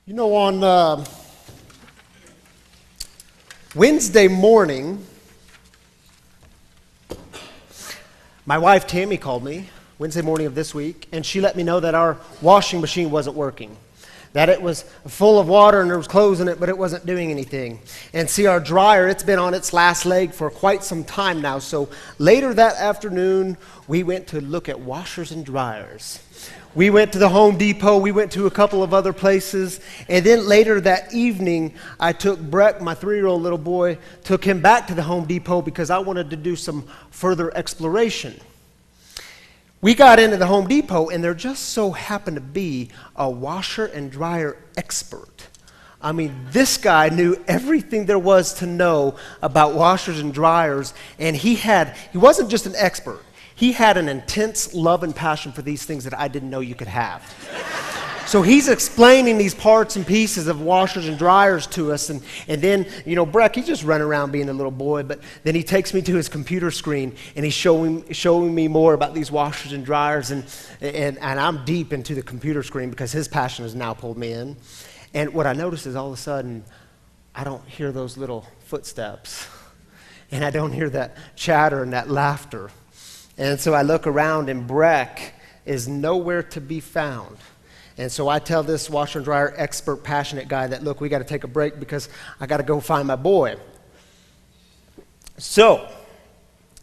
You know, on Wednesday morning, my wife Tammy called me Wednesday morning of this week, and she let me know that our washing machine wasn't working. That it was full of water and there was clothes in it, but it wasn't doing anything. And see, our dryer, it's been on its last leg for quite some time now. So later that afternoon, we went to look at washers and dryers. We went to the Home Depot, we went to a couple of other places, and then later that evening, I took Brett, my 3-year-old little boy, took him back to the Home Depot because I wanted to do some further exploration. We got into the Home Depot, and there just so happened to be a washer and dryer expert. I mean, this guy knew everything there was to know about washers and dryers, and he wasn't just an expert. He had an intense love and passion for these things that I didn't know you could have. So he's explaining these parts and pieces of washers and dryers to us, and then, you know, Breck, he's just running around being a little boy, but then he takes me to his computer screen, and he's showing me more about these washers and dryers, and I'm deep into the computer screen because his passion has now pulled me in. And what I notice is all of a sudden, I don't hear those little footsteps, and I don't hear that chatter and that laughter. And so I look around, and Breck is nowhere to be found. And so I tell this washer and dryer expert, passionate guy that, look, we got to take a break because I got to go find my boy. So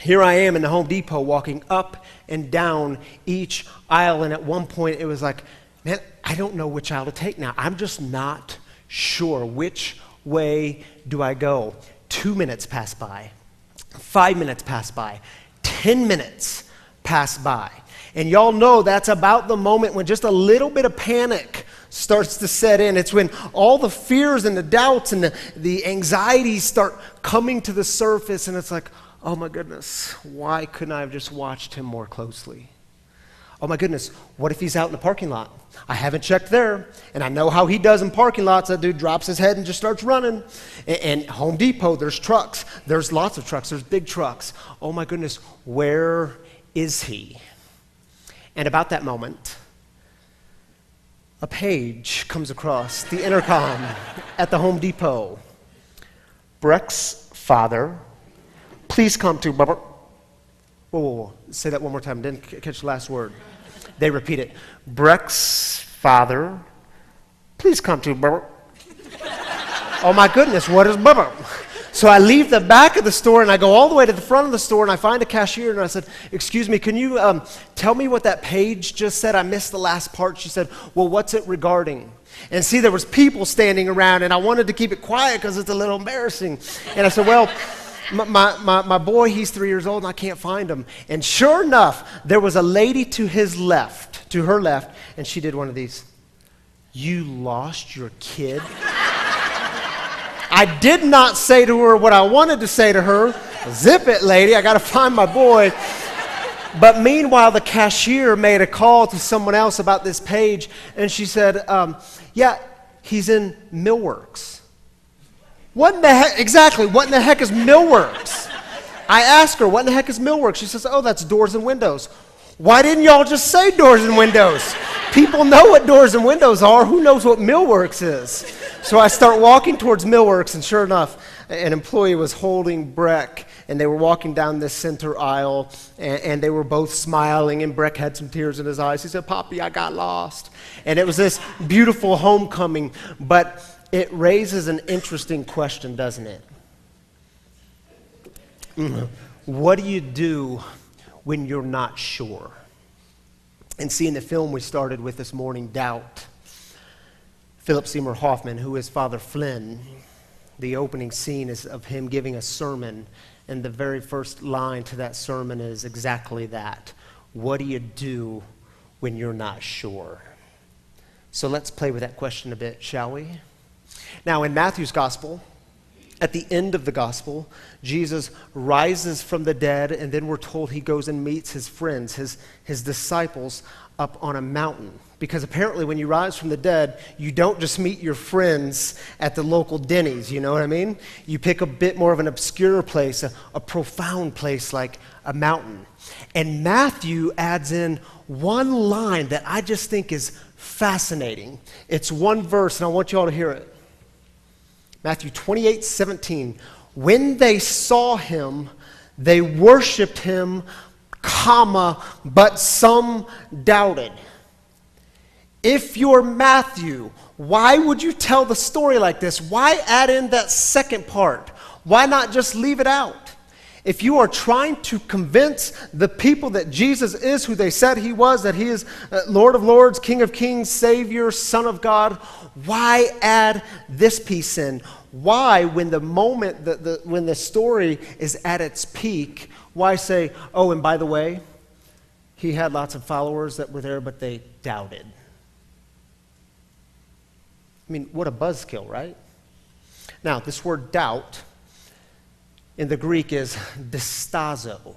here I am in the Home Depot walking up and down each aisle. And at one point it was like, man, I don't know which aisle to take now. I'm just not sure. Which way do I go? 2 minutes pass by. 5 minutes pass by. 10 minutes pass by. And y'all know that's about the moment when just a little bit of panic starts to set in. It's when all the fears and the doubts and the anxieties start coming to the surface, and it's like, oh my goodness, why couldn't I have just watched him more closely? Oh my goodness, what if he's out in the parking lot? I haven't checked there, and I know how he does in parking lots. That dude drops his head and just starts running. And Home Depot, there's trucks. There's lots of trucks. There's big trucks. Oh my goodness, where is he? And about that moment, a page comes across the intercom at the Home Depot. Breck's father, please come to... Whoa. Say that one more time. Didn't catch the last word. They repeat it. Breck's father, please come to... Oh my goodness, what is... So I leave the back of the store and I go all the way to the front of the store and I find a cashier and I said, excuse me, can you tell me what that page just said? I missed the last part. She said, well, what's it regarding? And see, there was people standing around and I wanted to keep it quiet because it's a little embarrassing. And I said, well, my boy, he's 3 years old and I can't find him. And sure enough, there was a lady to her left, and she did one of these. You lost your kid? I did not say to her what I wanted to say to her. Zip it, lady, I got to find my boy. But meanwhile, the cashier made a call to someone else about this page, and she said, yeah, he's in Millworks. What in the heck, exactly, what in the heck is Millworks? I asked her, what in the heck is Millworks? She says, oh, that's doors and windows. Why didn't y'all just say doors and windows? People know what doors and windows are. Who knows what Millworks is? So I start walking towards Millworks, and sure enough, an employee was holding Breck, and they were walking down this center aisle, and they were both smiling, and Breck had some tears in his eyes. He said, Poppy, I got lost. And it was this beautiful homecoming, but it raises an interesting question, doesn't it? What do you do when you're not sure? And see, in the film we started with this morning, Doubt, Philip Seymour Hoffman, who is Father Flynn, the opening scene is of him giving a sermon, and the very first line to that sermon is exactly that. What do you do when you're not sure? So let's play with that question a bit, shall we? Now, in Matthew's gospel, at the end of the gospel, Jesus rises from the dead, and then we're told he goes and meets his friends, his disciples, up on a mountain. Because apparently when you rise from the dead, you don't just meet your friends at the local Denny's, you know what I mean? You pick a bit more of an obscure place, a profound place like a mountain. And Matthew adds in one line that I just think is fascinating. It's one verse, and I want you all to hear it. Matthew 28:17. When they saw him, they worshiped him, but some doubted. If you're Matthew, why would you tell the story like this? Why add in that second part? Why not just leave it out? If you are trying to convince the people that Jesus is who they said he was, that he is Lord of Lords, King of Kings, Savior, Son of God, why add this piece in? Why, when the moment, when the story is at its peak, why say, oh, and by the way, he had lots of followers that were there, but they doubted? I mean, what a buzzkill, right? Now, this word doubt in the Greek is distazo.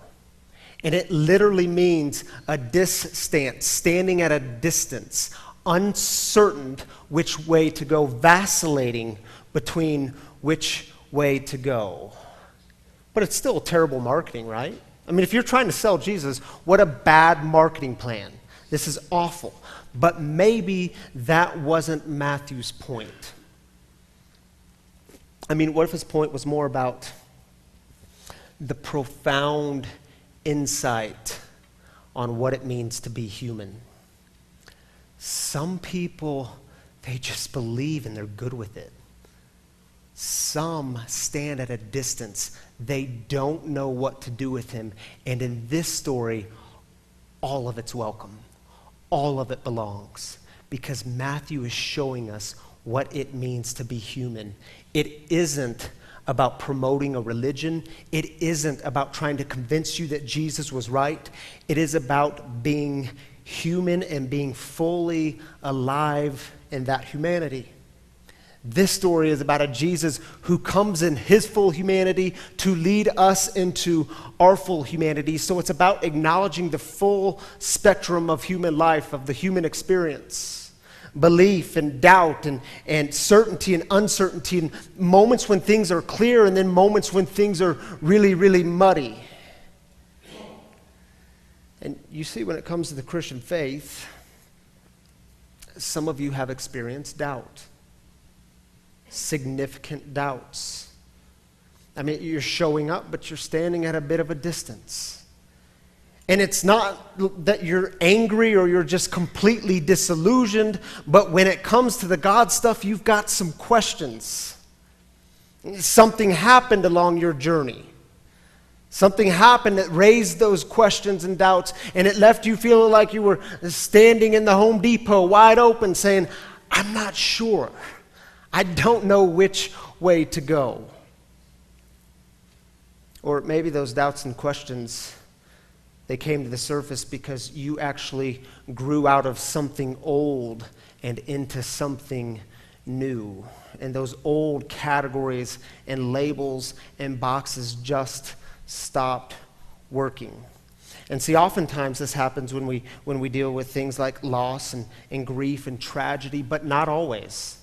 And it literally means a disstance, standing at a distance, uncertain which way to go, vacillating between which way to go. But it's still terrible marketing, right? I mean, if you're trying to sell Jesus, what a bad marketing plan. This is awful. But maybe that wasn't Matthew's point. I mean, what if his point was more about the profound insight on what it means to be human? Some people, they just believe and they're good with it. Some stand at a distance. They don't know what to do with him. And in this story, all of it's welcome. All of it belongs. Because Matthew is showing us what it means to be human. It isn't about promoting a religion. It isn't about trying to convince you that Jesus was right. It is about being human and being fully alive in that humanity. This story is about a Jesus who comes in his full humanity to lead us into our full humanity. So it's about acknowledging the full spectrum of human life, of the human experience. Belief and doubt and certainty and uncertainty, and moments when things are clear and then moments when things are really, really muddy. And you see, when it comes to the Christian faith, some of you have experienced doubt. Significant doubts. I mean, you're showing up, but you're standing at a bit of a distance. And it's not that you're angry or you're just completely disillusioned, but when it comes to the God stuff, you've got some questions. Something happened along your journey. Something happened that raised those questions and doubts, and it left you feeling like you were standing in the Home Depot wide open saying, I'm not sure. I don't know which way to go. Or maybe those doubts and questions, they came to the surface because you actually grew out of something old and into something new. And those old categories and labels and boxes just stopped working. And see, oftentimes this happens when we deal with things like loss and grief and tragedy, but not always.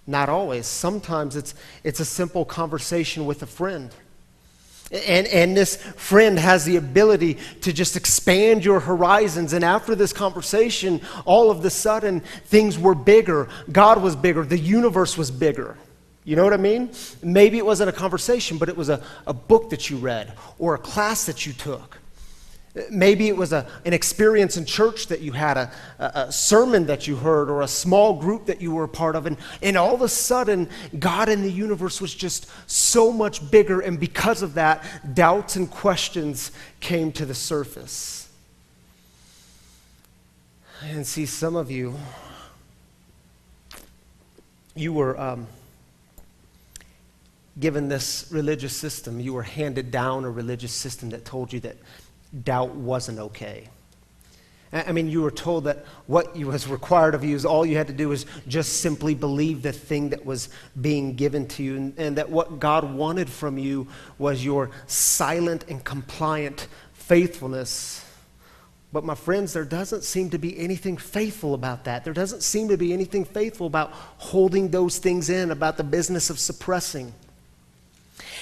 Not always. Sometimes it's a simple conversation with a friend. And this friend has the ability to just expand your horizons. And after this conversation, all of a sudden, things were bigger. God was bigger. The universe was bigger. You know what I mean? Maybe it wasn't a conversation, but it was a book that you read or a class that you took. Maybe it was an experience in church that you had, a sermon that you heard, or a small group that you were a part of. And all of a sudden, God in the universe was just so much bigger. And because of that, doubts and questions came to the surface. And see, some of you, you were given this religious system. You were handed down a religious system that told you that doubt wasn't okay. I mean, you were told that what was required of you is all you had to do was just simply believe the thing that was being given to you, and that what God wanted from you was your silent and compliant faithfulness. But my friends, there doesn't seem to be anything faithful about that. There doesn't seem to be anything faithful about holding those things in, about the business of suppressing.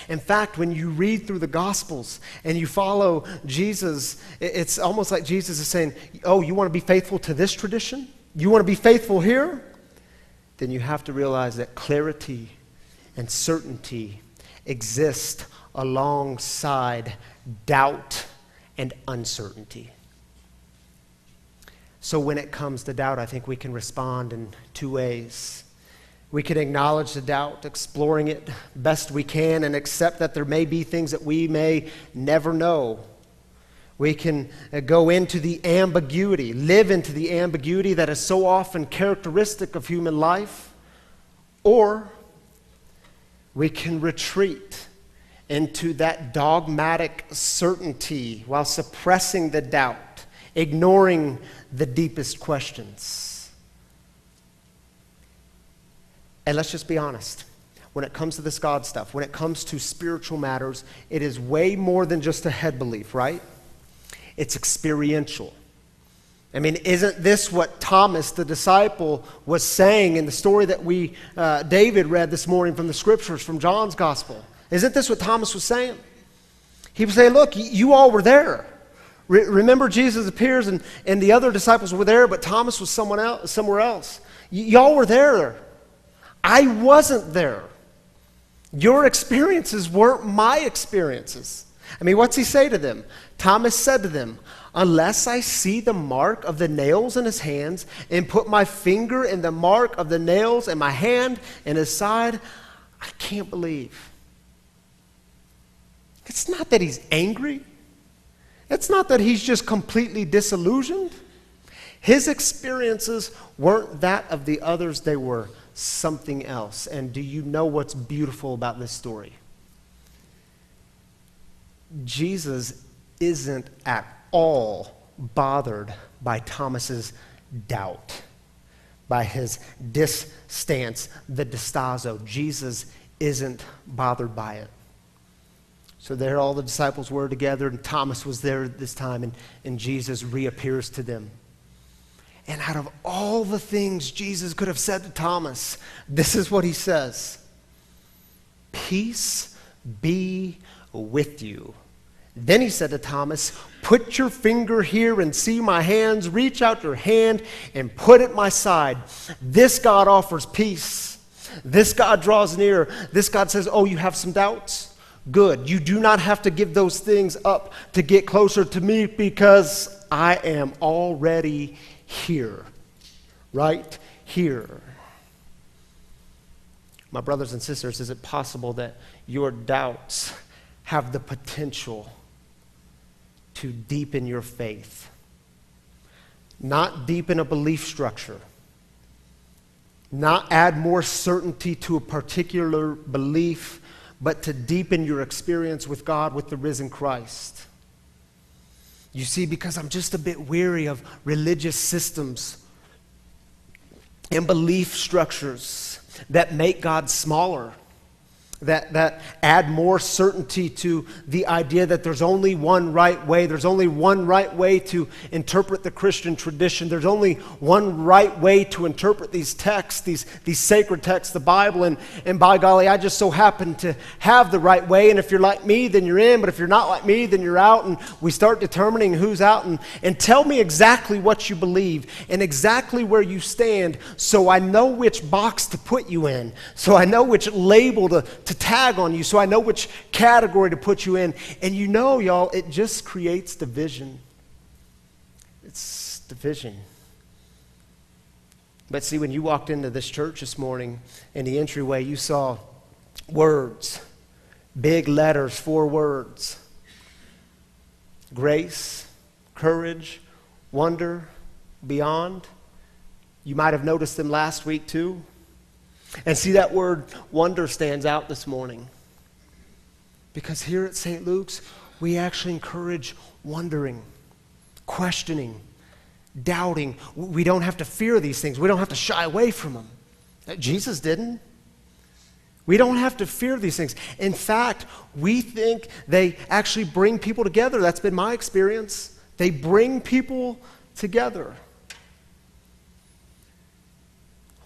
In fact, when you read through the Gospels and you follow Jesus, it's almost like Jesus is saying, oh, you want to be faithful to this tradition? You want to be faithful here? Then you have to realize that clarity and certainty exist alongside doubt and uncertainty. So when it comes to doubt, I think we can respond in two ways. We can acknowledge the doubt, exploring it best we can, and accept that there may be things that we may never know. We can go into the ambiguity, live into the ambiguity that is so often characteristic of human life, or we can retreat into that dogmatic certainty while suppressing the doubt, ignoring the deepest questions. And let's just be honest. When it comes to this God stuff, when it comes to spiritual matters, it is way more than just a head belief, right? It's experiential. I mean, isn't this what Thomas, the disciple, was saying in the story that David read this morning from the scriptures, from John's gospel? Isn't this what Thomas was saying? He was saying, look, you all were there. Remember, Jesus appears and the other disciples were there, but Thomas was somewhere else. Y'all were there. I wasn't there. Your experiences weren't my experiences. I mean, what's he say to them? Thomas said to them, unless I see the mark of the nails in his hands and put my finger in the mark of the nails and my hand in his side, I can't believe. It's not that he's angry. It's not that he's just completely disillusioned. His experiences weren't that of the others. They were something else. And do you know what's beautiful about this story? Jesus isn't at all bothered by Thomas's doubt, by his distance, the distazo. Jesus isn't bothered by it. So there all the disciples were together, and Thomas was there this time, and Jesus reappears to them. And out of all the things Jesus could have said to Thomas, this is what he says. Peace be with you. Then he said to Thomas, put your finger here and see my hands. Reach out your hand and put it at my side. This God offers peace. This God draws near. This God says, oh, you have some doubts? Good. You do not have to give those things up to get closer to me because I am already here. Right here. My brothers and sisters, is it possible that your doubts have the potential to deepen your faith? Not deepen a belief structure. Not add more certainty to a particular belief, but to deepen your experience with God, with the risen Christ. You see, because I'm just a bit weary of religious systems and belief structures that make God smaller, that add more certainty to the idea that there's only one right way. There's only one right way to interpret the Christian tradition. There's only one right way to interpret these texts, these sacred texts, the Bible. And by golly, I just so happen to have the right way. And if you're like me, then you're in. But if you're not like me, then you're out. And we start determining who's out. And tell me exactly what you believe and exactly where you stand so I know which box to put you in, so I know which label to tag on you, so I know which category to put you in. And you know, y'all, it just creates division. It's division. But see, when you walked into this church this morning, in the entryway, you saw words, big letters, 4 words. Grace, courage, wonder, beyond. You might have noticed them last week too. And see, that word wonder stands out this morning. Because here at St. Luke's, we actually encourage wondering, questioning, doubting. We don't have to fear these things. We don't have to shy away from them. Jesus didn't. We don't have to fear these things. In fact, we think they actually bring people together. That's been my experience. They bring people together.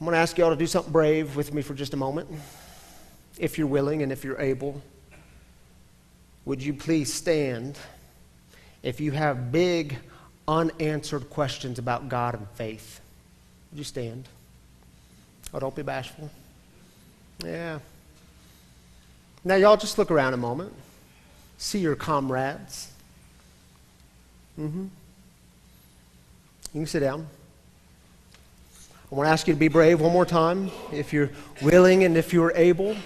I'm going to ask you all to do something brave with me for just a moment. If you're willing and if you're able, would you please stand if you have big, unanswered questions about God and faith? Would you stand? Oh, don't be bashful. Yeah. Now, y'all just look around a moment. See your comrades. You can sit down. I want to ask you to be brave one more time. If you're willing and if you're able,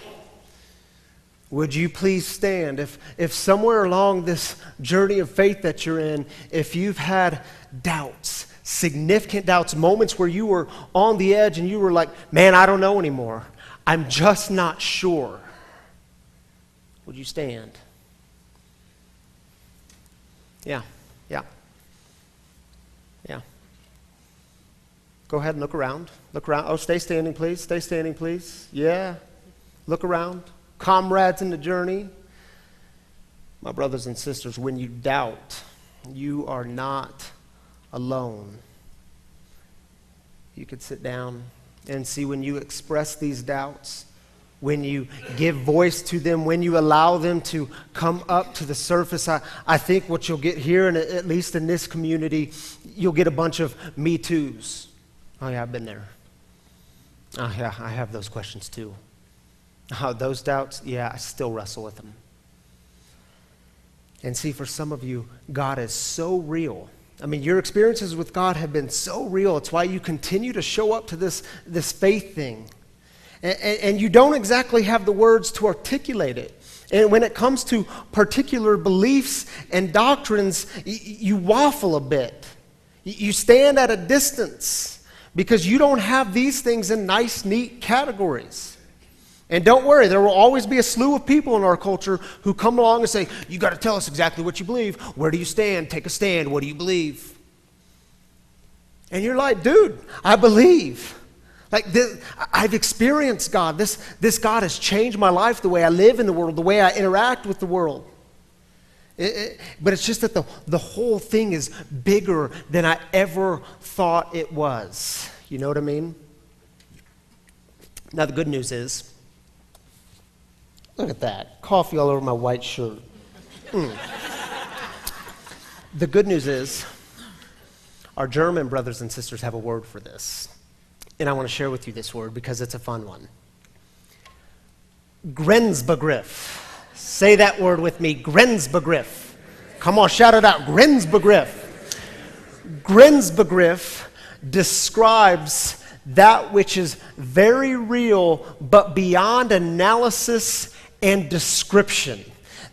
would you please stand? If somewhere along this journey of faith that you're in, if you've had doubts, significant doubts, moments where you were on the edge and you were like, man, I don't know anymore. I'm just not sure. Would you stand? Yeah. Go ahead and look around. Look around. Oh, stay standing, please. Stay standing, please. Yeah. Look around. Comrades in the journey. My brothers and sisters, when you doubt, you are not alone. You could sit down and see when you express these doubts, when you give voice to them, when you allow them to come up to the surface. I think what you'll get here, and at least in this community, you'll get a bunch of me toos. Oh yeah, I've been there. Oh yeah, I have those questions too. Oh, those doubts, yeah, I still wrestle with them. And see, for some of you, God is so real. I mean, your experiences with God have been so real. It's why you continue to show up to this faith thing. And you don't exactly have the words to articulate it. And when it comes to particular beliefs and doctrines, you waffle a bit. You stand at a distance because you don't have these things in nice, neat categories. And don't worry, there will always be a slew of people in our culture who come along and say, you got to tell us exactly what you believe. Where do you stand? Take a stand. What do you believe? And you're like, dude, I believe. Like this, I've experienced God. This God has changed my life, the way I live in the world, the way I interact with the world. But it's just that the whole thing is bigger than I ever thought it was. You know what I mean? Now the good news is, look at that. Coffee all over my white shirt. The good news is, our German brothers and sisters have a word for this. And I want to share with you this word because it's a fun one. Grenzbegriff. Say that word with me, Grenzbegriff. Come on, shout it out, Grenzbegriff. Grenzbegriff describes that which is very real but beyond analysis and description.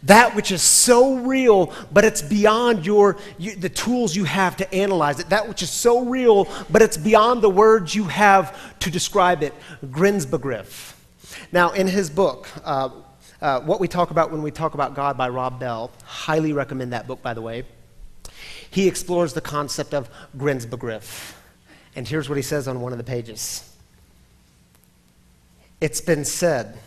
That which is so real, but it's beyond the tools you have to analyze it. That which is so real, but it's beyond the words you have to describe it. Grenzbegriff. Now, in his book, What We Talk About When We Talk About God by Rob Bell, highly recommend that book, by the way. He explores the concept of Grenzbegriff. And here's what he says on one of the pages. It's been said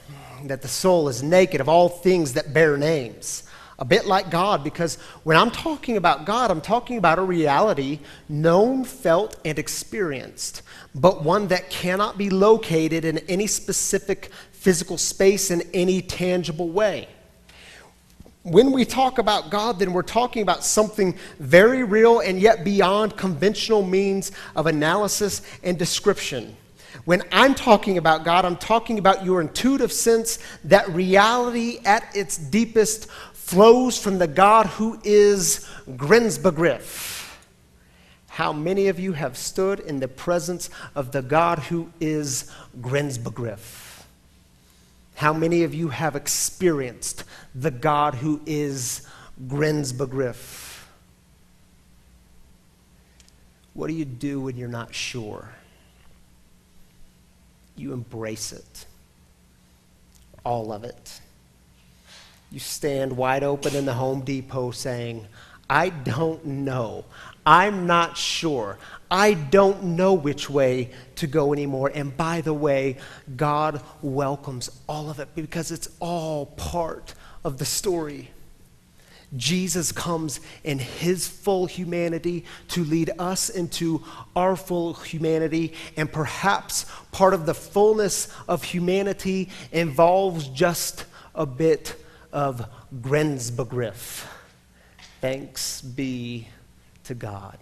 that the soul is naked of all things that bear names. A bit like God, because when I'm talking about God, I'm talking about a reality known, felt, and experienced, but one that cannot be located in any specific physical space in any tangible way. When we talk about God, then we're talking about something very real and yet beyond conventional means of analysis and description. When I'm talking about God, I'm talking about your intuitive sense that reality at its deepest flows from the God who is Grenzbegriff. How many of you have stood in the presence of the God who is Grenzbegriff? How many of you have experienced the God who is Grenzbegriff? What do you do when you're not sure? You embrace it. All of it. You stand wide open in the Home Depot saying, I don't know. I'm not sure. I don't know which way to go anymore. And by the way, God welcomes all of it because it's all part of the story. Jesus comes in his full humanity to lead us into our full humanity, and perhaps part of the fullness of humanity involves just a bit of Grenzbegriff. Thanks be to God.